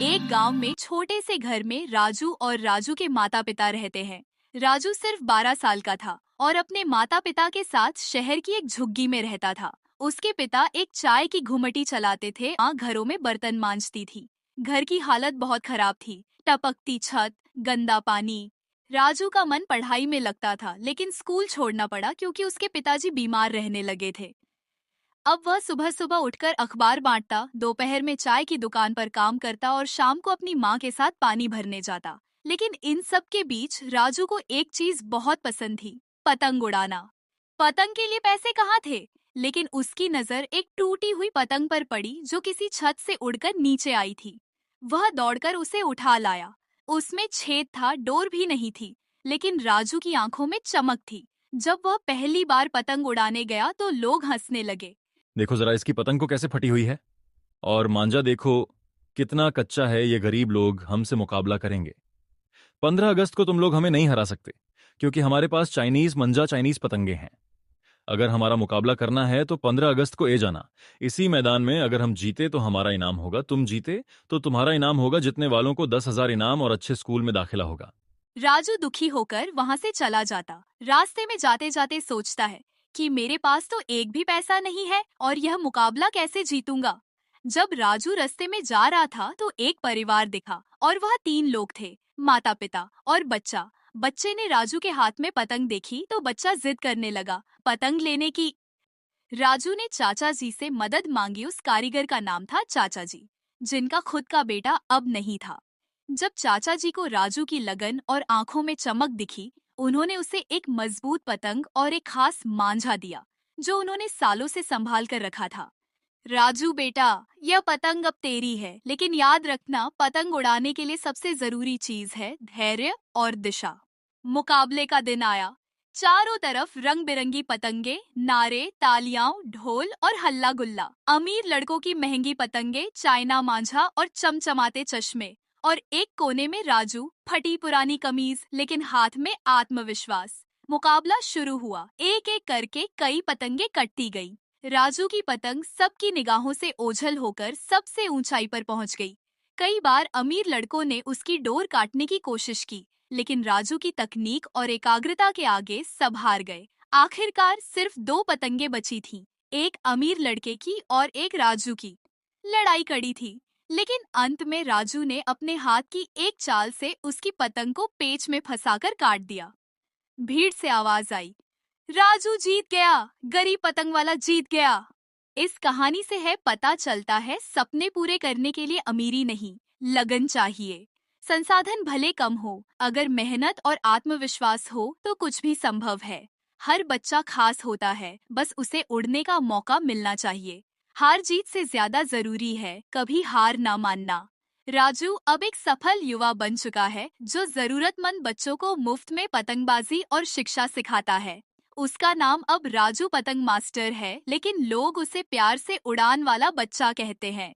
एक गांव में छोटे से घर में राजू और राजू के माता पिता रहते हैं। राजू सिर्फ 12 साल का था और अपने माता पिता के साथ शहर की एक झुग्गी में रहता था। उसके पिता एक चाय की घुमटी चलाते थे, माँ घरों में बर्तन मांजती थी। घर की हालत बहुत खराब थी, टपकती छत, गंदा पानी। राजू का मन पढ़ाई में लगता था, लेकिन स्कूल छोड़ना पड़ा क्योंकि उसके पिताजी बीमार रहने लगे थे। अब वह सुबह सुबह उठकर अखबार बांटता, दोपहर में चाय की दुकान पर काम करता और शाम को अपनी माँ के साथ पानी भरने जाता। लेकिन इन सब के बीच राजू को एक चीज बहुत पसंद थी, पतंग उड़ाना। पतंग के लिए पैसे कहाँ थे, लेकिन उसकी नजर एक टूटी हुई पतंग पर पड़ी जो किसी छत से उड़कर नीचे आई थी। वह दौड़कर उसे उठा लाया। उसमें छेद था, डोर भी नहीं थी, लेकिन राजू की आंखों में चमक थी। जब वह पहली बार पतंग उड़ाने गया तो लोग हंसने लगे। देखो जरा इसकी पतंग को कैसे फटी हुई है। और मांझा देखो कितना कच्चा है। ये गरीब लोग हमसे मुकाबला करेंगे। 15 अगस्त को तुम लोग हमें नहीं हरा सकते, क्योंकि हमारे पास चाइनीज पतंगे हैं। अगर हमारा मुकाबला करना है तो 15 अगस्त को ए जाना। इसी मैदान में अगर हम जीते तो हमारा इनाम होगा, तुम जीते तो तुम्हारा इनाम होगा, जीतने वालों को 10,000 इनाम और अच्छे स्कूल में दाखिला होगा। राजू दुखी होकर वहां से चला जाता। रास्ते में जाते जाते सोचता है कि मेरे पास तो एक भी पैसा नहीं है और यह मुकाबला कैसे जीतूंगा। जब राजू रास्ते में जा रहा था तो एक परिवार दिखा और वह 3 लोग थे, माता पिता और बच्चा। बच्चे ने राजू के हाथ में पतंग देखी तो बच्चा जिद करने लगा पतंग लेने की। राजू ने चाचा जी से मदद मांगी। उस कारीगर का नाम था चाचा जी, जिनका खुद का बेटा अब नहीं था। जब चाचा जी को राजू की लगन और आंखों में चमक दिखी, उन्होंने उसे एक मजबूत पतंग और एक खास मांझा दिया, जो उन्होंने सालों से संभाल कर रखा था। राजू बेटा, यह पतंग अब तेरी है, लेकिन याद रखना पतंग उड़ाने के लिए सबसे जरूरी चीज है धैर्य और दिशा। मुकाबले का दिन आया। चारों तरफ रंग बिरंगी पतंगे, नारे, तालियां, ढोल और हल्ला गुल्ला। अमीर लड़कों की महंगी पतंगे, चाइना मांझा और चमचमाते चश्मे। और एक कोने में राजू, फटी पुरानी कमीज लेकिन हाथ में आत्मविश्वास। मुकाबला शुरू हुआ। एक एक करके कई पतंगे कटती गई। राजू की पतंग सबकी निगाहों से ओझल होकर सबसे ऊंचाई पर पहुंच गई। कई बार अमीर लड़कों ने उसकी डोर काटने की कोशिश की, लेकिन राजू की तकनीक और एकाग्रता के आगे सब हार गए। आखिरकार सिर्फ 2 पतंगे बची थीं, एक अमीर लड़के की और एक राजू की। लड़ाई कड़ी थी, लेकिन अंत में राजू ने अपने हाथ की एक चाल से उसकी पतंग को पेच में फंसाकर काट दिया। भीड़ से आवाज आई, राजू जीत गया, गरीब पतंग वाला जीत गया। इस कहानी से है पता चलता है सपने पूरे करने के लिए अमीरी नहीं, लगन चाहिए। संसाधन भले कम हो, अगर मेहनत और आत्मविश्वास हो तो कुछ भी संभव है। हर बच्चा खास होता है, बस उसे उड़ने का मौका मिलना चाहिए। हार जीत से ज्यादा जरूरी है कभी हार ना मानना। राजू अब एक सफल युवा बन चुका है, जो जरूरतमंद बच्चों को मुफ्त में पतंगबाजी और शिक्षा सिखाता है। उसका नाम अब राजू पतंग मास्टर है, लेकिन लोग उसे प्यार से उड़ान वाला बच्चा कहते हैं।